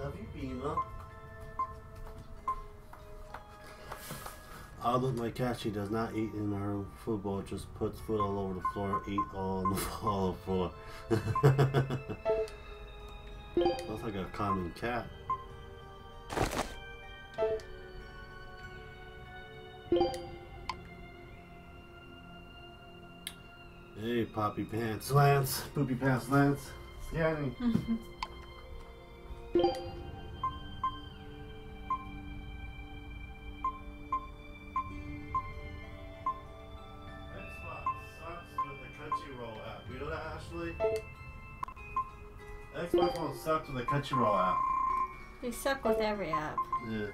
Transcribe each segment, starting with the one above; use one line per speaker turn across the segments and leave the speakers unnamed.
Have you been up? Although my cat, she does not eat in her food bowl, just puts food all over the floor, eat all on the floor. Looks like a common cat. Hey, Poppy Pants Lance, Poopy Pants Lance, Scanny. You know that, Ashley? Xbox One sucks with the Crunchyroll app.
They suck with every app.
Yeah.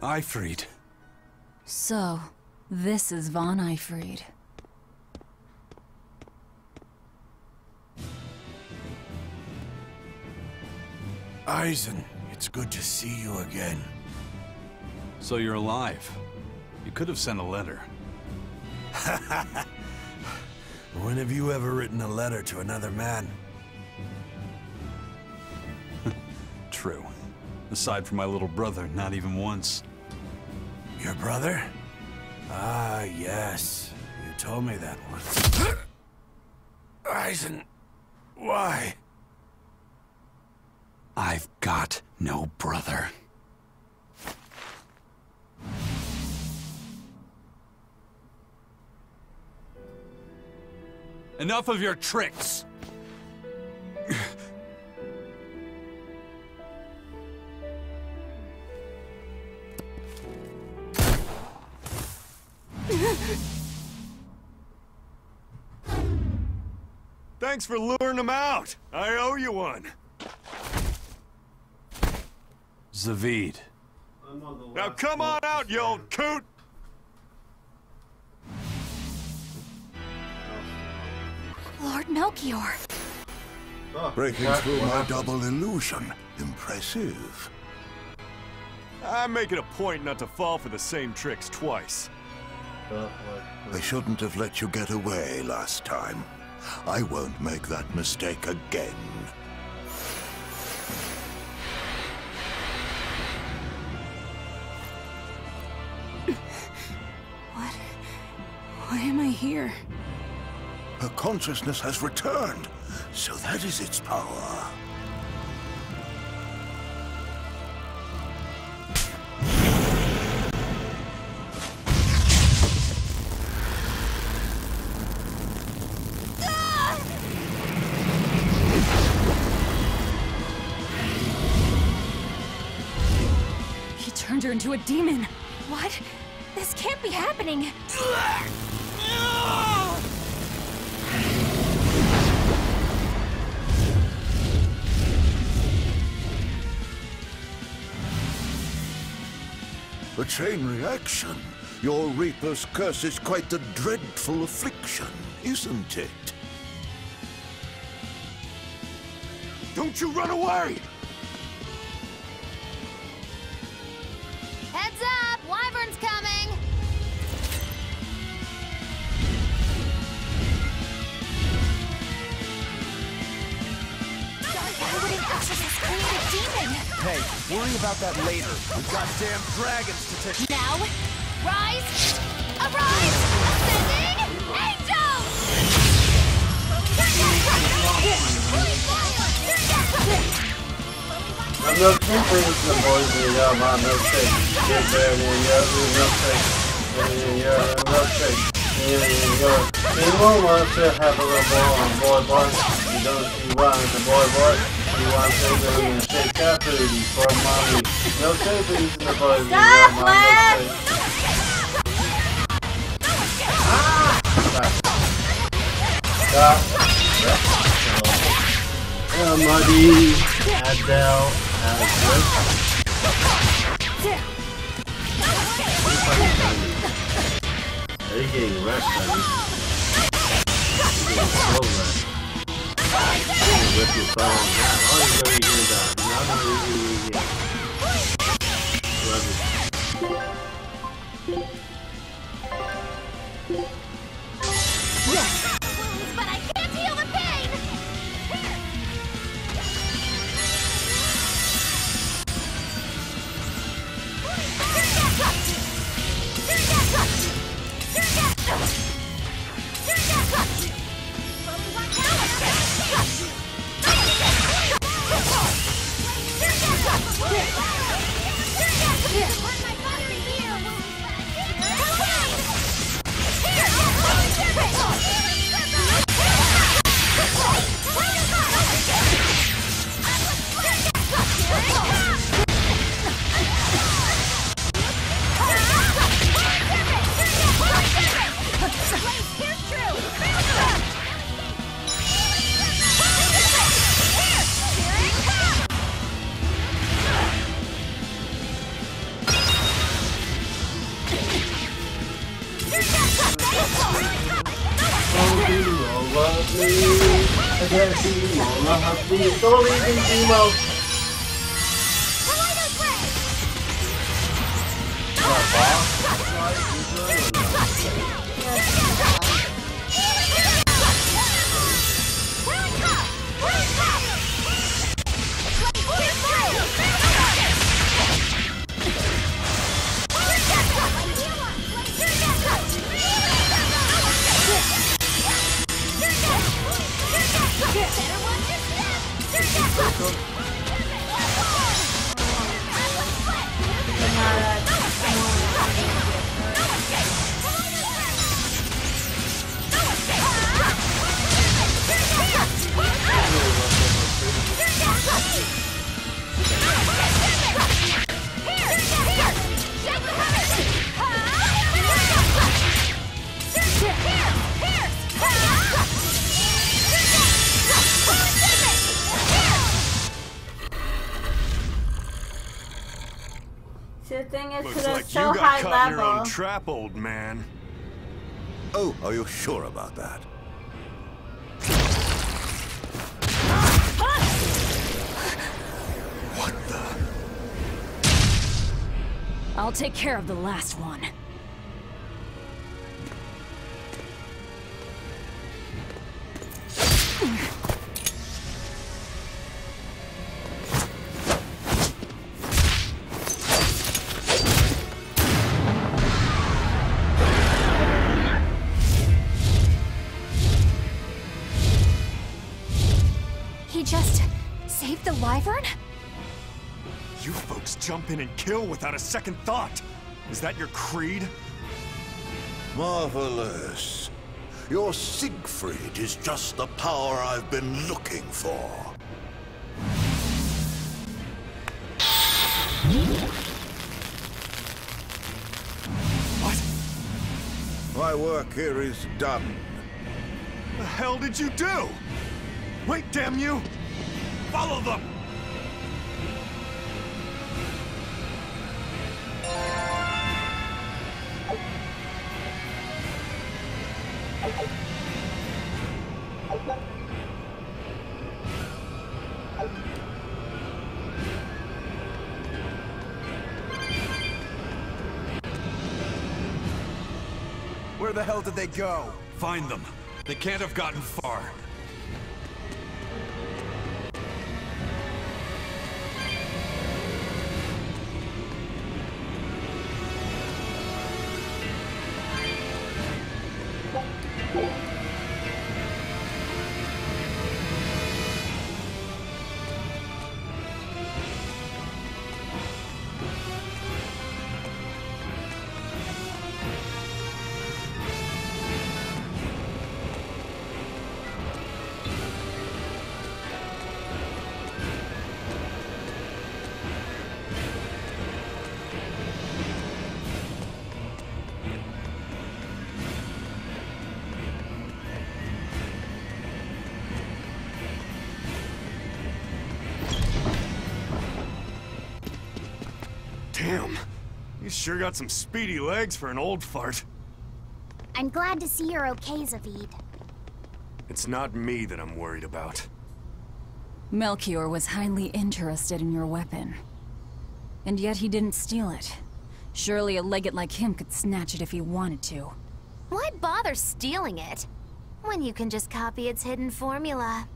Eifried.
So, this is von Eifried.
Eisen, it's good to see you again.
So you're alive. You could have sent a letter.
When have you ever written a letter to another man?
True. Aside from my little brother, not even once.
Your brother? Ah, yes. You told me that once. Eisen, why?
I've got no brother. Enough of your tricks!
Thanks for luring him out. I owe you one.
Zavid.
Now come on out, you old coot!
Lord Melchior.
Breaking through my double illusion. Impressive.
I make it a point not to fall for the same tricks twice.
I shouldn't have let you get away last time. I won't make that mistake again.
Why am I here?
Her consciousness has returned, so that is its power.
He turned her into a demon. What? This can't be happening.
A chain reaction. Your Reaper's curse is quite a dreadful affliction, isn't it? Don't you run away!
Heads up! Wyvern's coming! Why would an exorcist create a demon?
Hey, worry about that later. We've got damn dragons to take.
Now, rise! Arise! Ascending! Angels!
I'm no two things the boys in the yard, man, no shake. Get there, no shake. No shake. You won't want to have a little boy. You don't see why the boy. You want to go and shake that booty for mommy. No shake booties in the boys in the yard, man, no shake. Stop. Muddy, Adele, Are you getting rest, honey? You're getting slow rest. You're gonna rip your butt on down. Oh, you're gonna get it down. Now I'm gonna get
Yes! But I can't heal the pain!
Don't leave me, Emo.
The thing is,
Looks
because
like
it's so
you got
high
caught in your
level.
own trap, old man.
Oh, are you sure about that?
I'll take care of the last one. He just saved the wyvern?
You folks jump in and kill without a second thought. Is that your creed?
Marvelous. Your Siegfried is just the power I've been looking for.
What?
My work here is done.
The hell did you do? Wait, damn you! Follow them! Where the hell did they go?
Find them. They can't have gotten far.
Damn. You sure got some speedy legs for an old fart.
I'm glad to see you're okay, Zavid.
It's not me that I'm worried about.
Melchior was highly interested in your weapon. And yet he didn't steal it. Surely a legate like him could snatch it if he wanted to.
Why bother stealing it when you can just copy its hidden formula?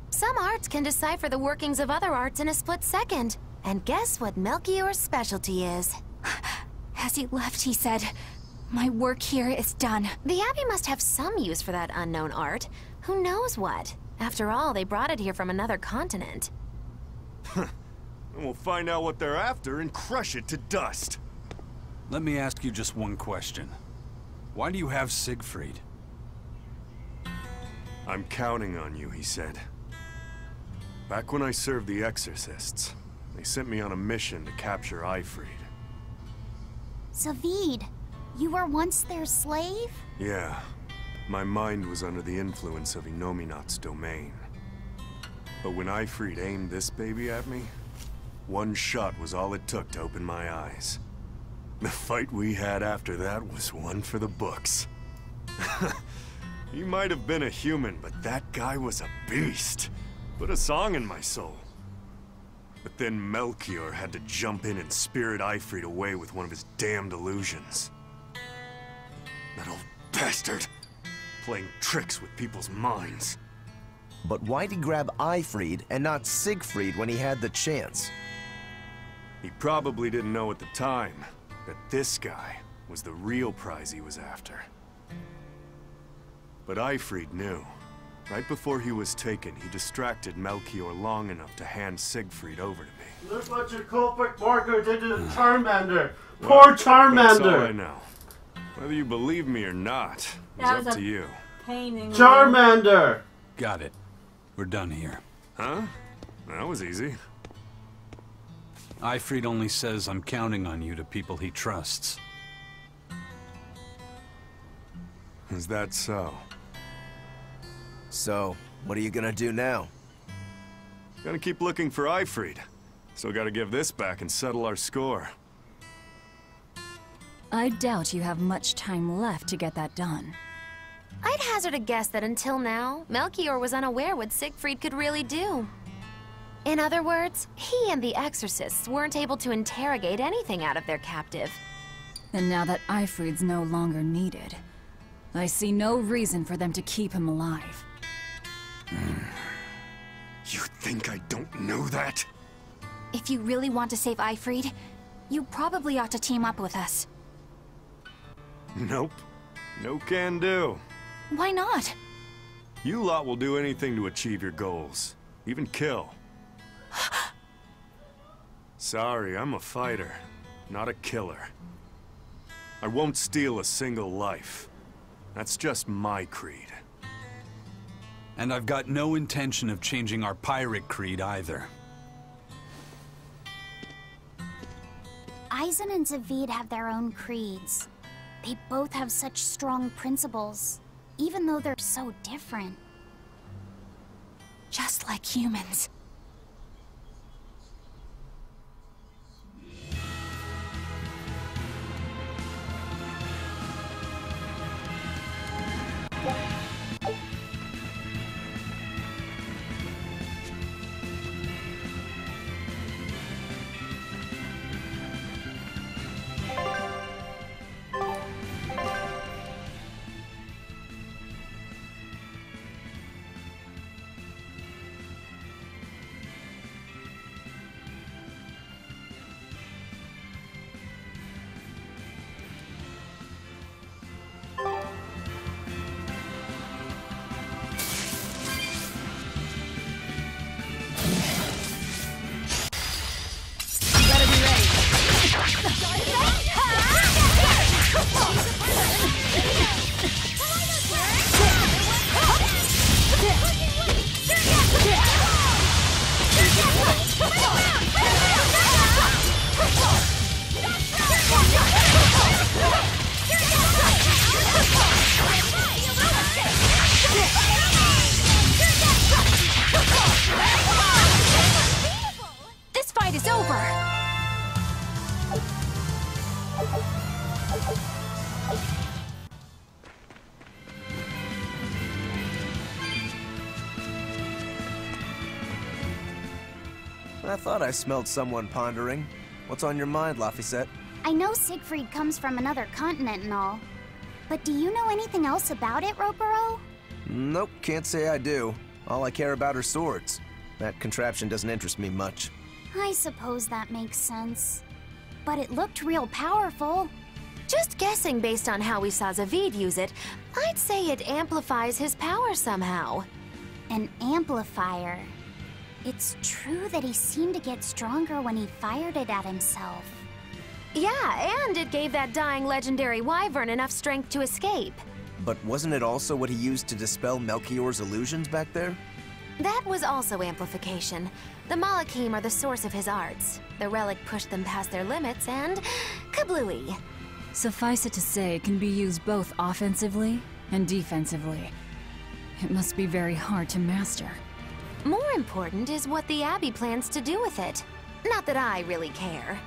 Some arts can decipher the workings of other arts in a split second. And guess what Melchior's specialty is?
As he left, he said, "My work here is done."
The Abbey must have some use for that unknown art. Who knows what? After all, they brought it here from another continent.
And we'll find out what they're after and crush it to dust.
Let me ask you just one question. Why do you have Siegfried?
I'm counting on you, he said. Back when I served the Exorcists, they sent me on a mission to capture Eifried.
Zavid, you were once their slave?
Yeah. My mind was under the influence of Inominat's domain. But when Eifried aimed this baby at me, one shot was all it took to open my eyes. The fight we had after that was one for the books. He might have been a human, but that guy was a beast. Put a song in my soul. But then Melchior had to jump in and spirit Eifried away with one of his damned illusions. That old bastard! Playing tricks with people's minds.
But why'd he grab Eifried and not Siegfried when he had the chance?
He probably didn't know at the time that this guy was the real prize he was after. But Eifried knew. Right before he was taken, he distracted Melchior long enough to hand Siegfried over to me.
Look what your culprit Barker did to the Charmander. Poor Charmander.
That's all I know. Whether you believe me or not is
That was
up
a
to you.
pain in the
Charmander.
Got it. We're done here.
Huh? That was easy.
Eifried only says I'm counting on you to people he trusts.
Is that so?
So, what are you gonna do now?
Gotta keep looking for Eifried. Still gotta give this back and settle our score.
I doubt you have much time left to get that done.
I'd hazard a guess that until now, Melchior was unaware what Siegfried could really do. In other words, he and the exorcists weren't able to interrogate anything out of their captive.
And now that Ifrid's no longer needed, I see no reason for them to keep him alive.
You think I don't know that?
If you really want to save Ifrid, you probably ought to team up with us.
Nope. No can do.
Why not?
You lot will do anything to achieve your goals. Even kill. Sorry, I'm a fighter, not a killer. I won't steal a single life. That's just my creed.
And I've got no intention of changing our pirate creed either.
Eisen and Zavid have their own creeds. They both have such strong principles, even though they're so different.
Just like humans. This fight is over!
I thought I smelled someone pondering. What's on your mind, Laphicet?
I know Siegfried comes from another continent and all, but do you know anything else about it, Ropero?
Nope, can't say I do. All I care about are swords. That contraption doesn't interest me much.
I suppose that makes sense. But it looked real powerful.
Just guessing based on how we saw Zavid use it, I'd say it amplifies his power somehow.
An amplifier. It's true that he seemed to get stronger when he fired it at himself.
Yeah, and it gave that dying legendary wyvern enough strength to escape.
But wasn't it also what he used to dispel Melchior's illusions back there?
That was also amplification. The Malachim are the source of his arts. The relic pushed them past their limits and... kablooey.
Suffice it to say, it can be used both offensively and defensively. It must be very hard to master.
More important is what the Abbey plans to do with it. Not that I really care.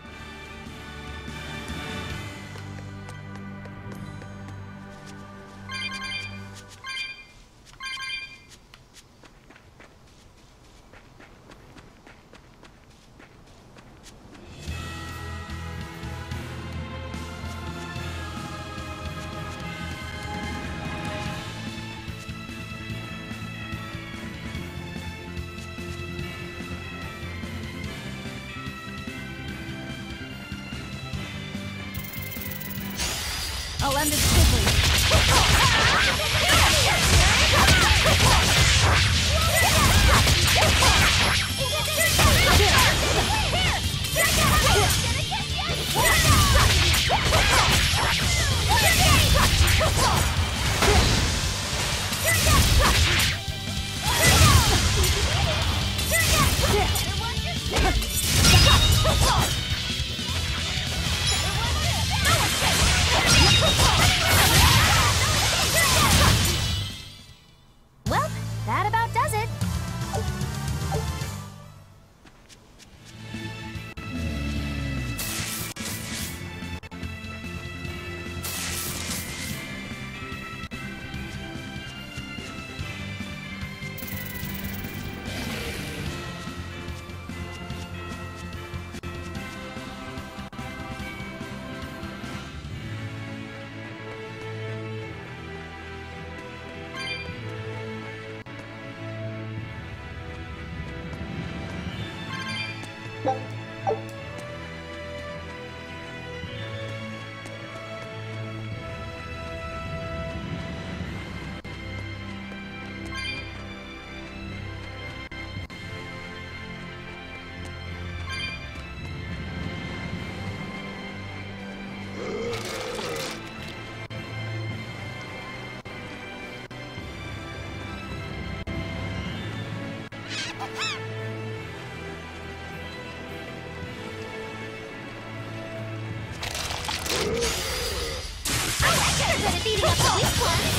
beating up the weak ones.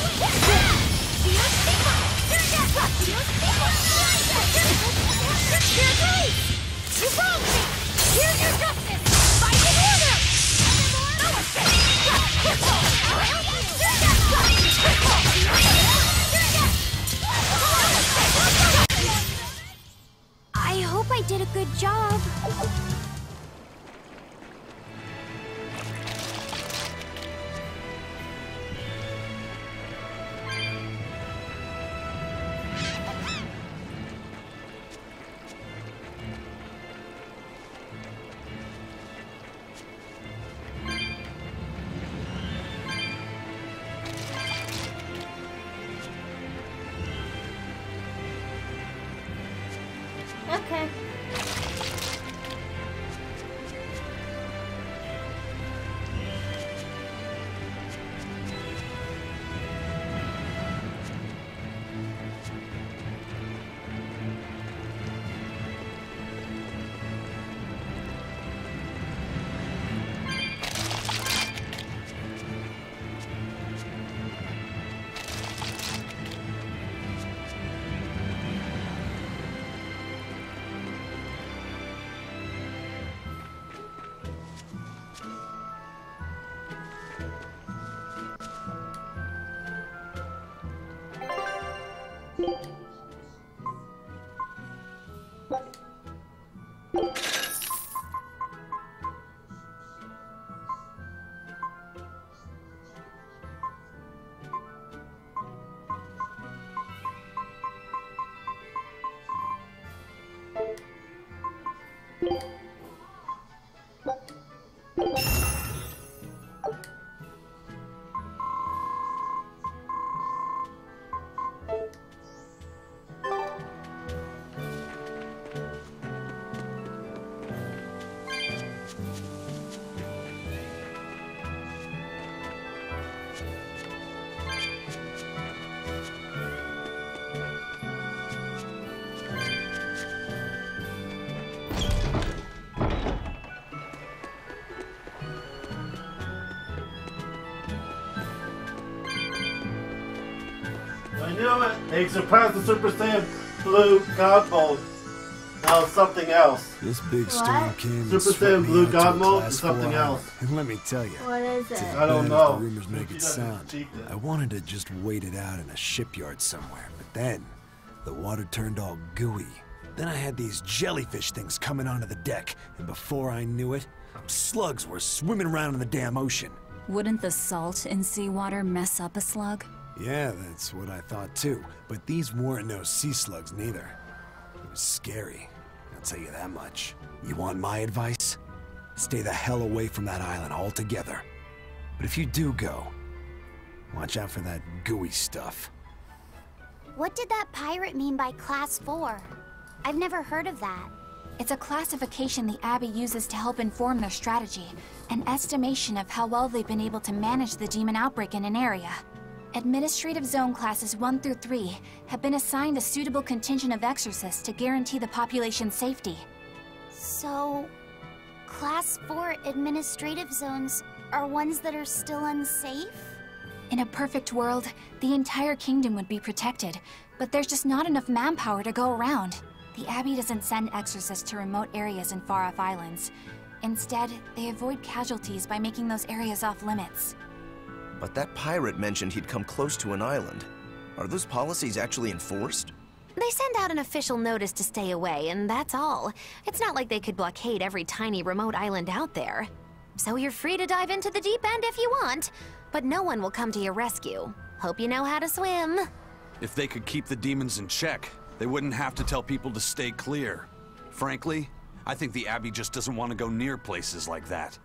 You wronged me! Here's your justice! Fight in order!
I hope I did a good job.
Okay.
I knew it! They surpassed the Super Saiyan Blue God Mode. Now it's something else.
This big storm came
Super Saiyan Blue God Mode is something else.
And let me tell you,
What is it?
I don't know.
The rumors make it sound. I wanted to just wait it out in a shipyard somewhere, but then the water turned all gooey. Then I had these jellyfish things coming onto the deck, and before I knew it, slugs were swimming around in the damn ocean.
Wouldn't the salt in seawater mess up a slug?
Yeah, that's what I thought too. But these weren't no sea slugs neither. It was scary, I'll tell you that much. You want my advice? Stay the hell away from that island altogether. But if you do go, watch out for that gooey stuff.
What did that pirate mean by Class 4? I've never heard of that.
It's a classification the Abbey uses to help inform their strategy, an estimation of how well they've been able to manage the demon outbreak in an area. Administrative Zone Classes 1 through 3 have been assigned a suitable contingent of exorcists to guarantee the population's safety.
So, Class 4 administrative zones are ones that are still unsafe?
In a perfect world, the entire kingdom would be protected, but there's just not enough manpower to go around. The Abbey doesn't send exorcists to remote areas and far-off islands. Instead, they avoid casualties by making those areas off-limits.
But that pirate mentioned he'd come close to an island. Are those policies actually enforced?
They send out an official notice to stay away, and that's all. It's not like they could blockade every tiny remote island out there. So you're free to dive into the deep end if you want, but no one will come to your rescue. Hope you know how to swim.
If they could keep the demons in check, they wouldn't have to tell people to stay clear. Frankly, I think the Abbey just doesn't want to go near places like that.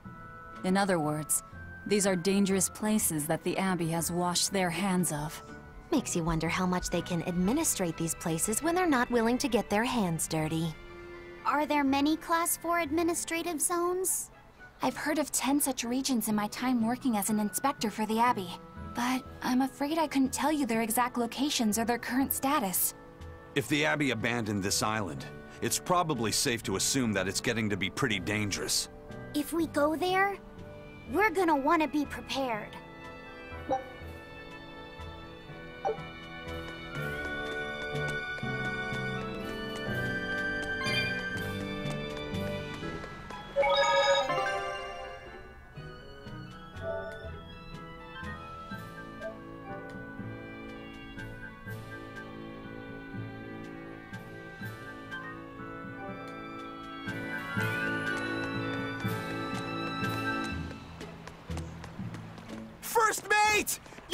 In other words, these are dangerous places that the Abbey has washed their hands of.
Makes you wonder how much they can administrate these places when they're not willing to get their hands dirty.
Are there many Class 4 administrative zones?
I've heard of 10 such regions in my time working as an inspector for the Abbey, but I'm afraid I couldn't tell you their exact locations or their current status.
If the Abbey abandoned this island, it's probably safe to assume that it's getting to be pretty dangerous.
If we go there, we're gonna want to be prepared.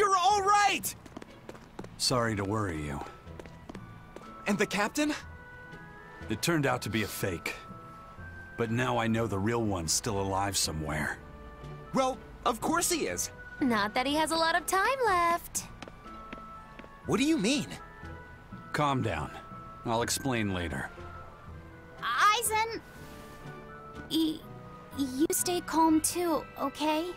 You're all right!
Sorry to worry you.
And the captain?
It turned out to be a fake. But now I know the real one's still alive somewhere.
Well, of course he is.
Not that he has a lot of time left.
What do you mean?
Calm down. I'll explain later.
Eisen! You stay calm too, okay?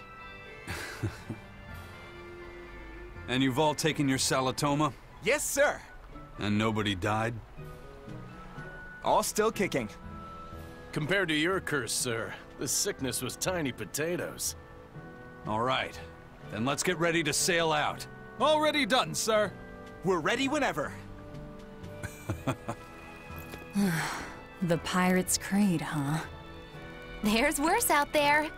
And you've all taken your Salatoma?
Yes, sir.
And nobody died?
All still kicking.
Compared to your curse, sir, this sickness was tiny potatoes.
All right. Then let's get ready to sail out.
Already done, sir.
We're ready whenever.
The Pirate's Creed, huh?
There's worse out there.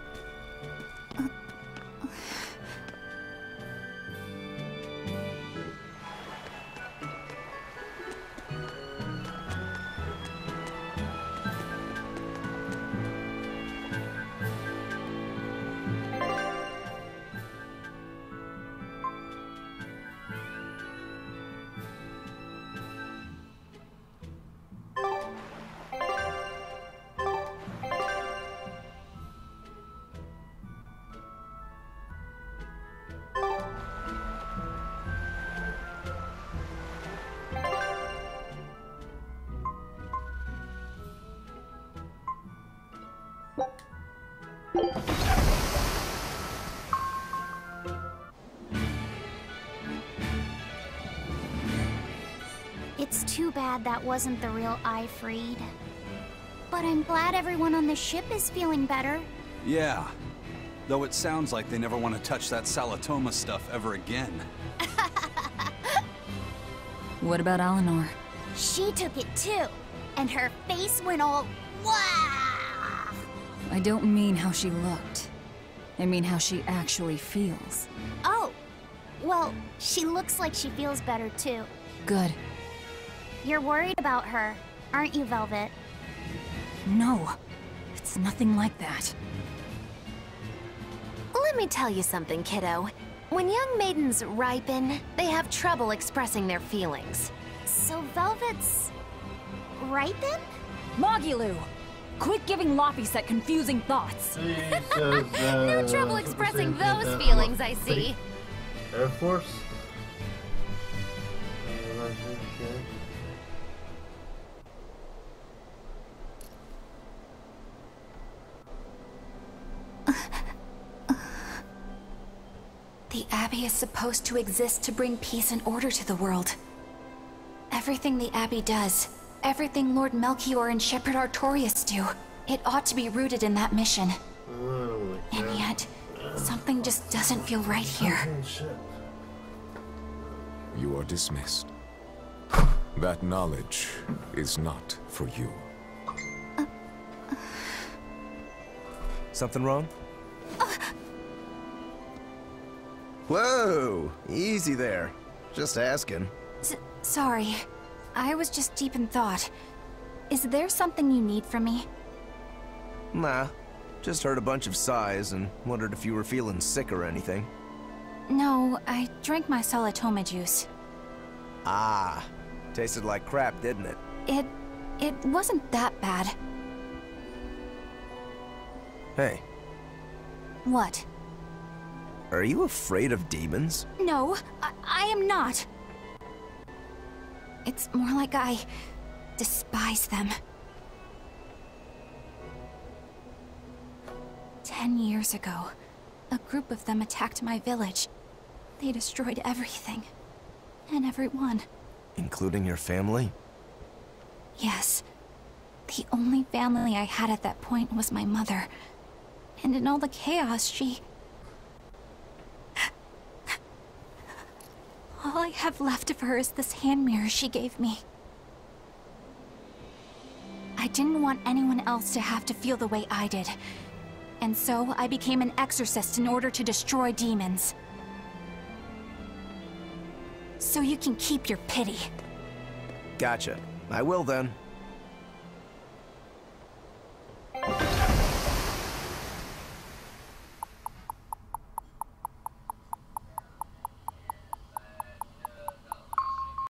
It's too bad that wasn't the real I freed. But I'm glad everyone on the ship is feeling better.
Yeah. Though it sounds like they never want to touch that Salatoma stuff ever again.
What about Eleanor?
She took it too, and her face went all wow.
I don't mean how she looked. I mean how she actually feels.
Oh, well, she looks like she feels better too.
Good.
You're worried about her, aren't you, Velvet?
No, it's nothing like that.
Let me tell you something, kiddo. When young maidens ripen, they have trouble expressing their feelings.
So Velvet's right then?
Mogiloo! Quit giving Laphicet confusing thoughts.
No trouble expressing those feelings, I see.
Air Force?
The Abbey is supposed to exist to bring peace and order to the world. Everything the Abbey does, everything Lord Melchior and Shepherd Artorias do, it ought to be rooted in that mission. And yet, something just doesn't feel right here.
You are dismissed. That knowledge is not for you.
Something wrong? Whoa! Easy there. Just asking.
Sorry. I was just deep in thought. Is there something you need from me?
Nah. Just heard a bunch of sighs and wondered if you were feeling sick or anything.
No, I drank my Salatoma juice.
Ah. Tasted like crap, didn't it?
It wasn't that bad.
Hey.
What?
Are you afraid of demons?
No, I am not. It's more like I despise them. 10 years ago, a group of them attacked my village. They destroyed everything. And everyone.
Including your family?
Yes. The only family I had at that point was my mother. And in all the chaos, she... All I have left of her is this hand mirror she gave me. I didn't want anyone else to have to feel the way I did. And so I became an exorcist in order to destroy demons. So you can keep your pity.
Gotcha. I will then.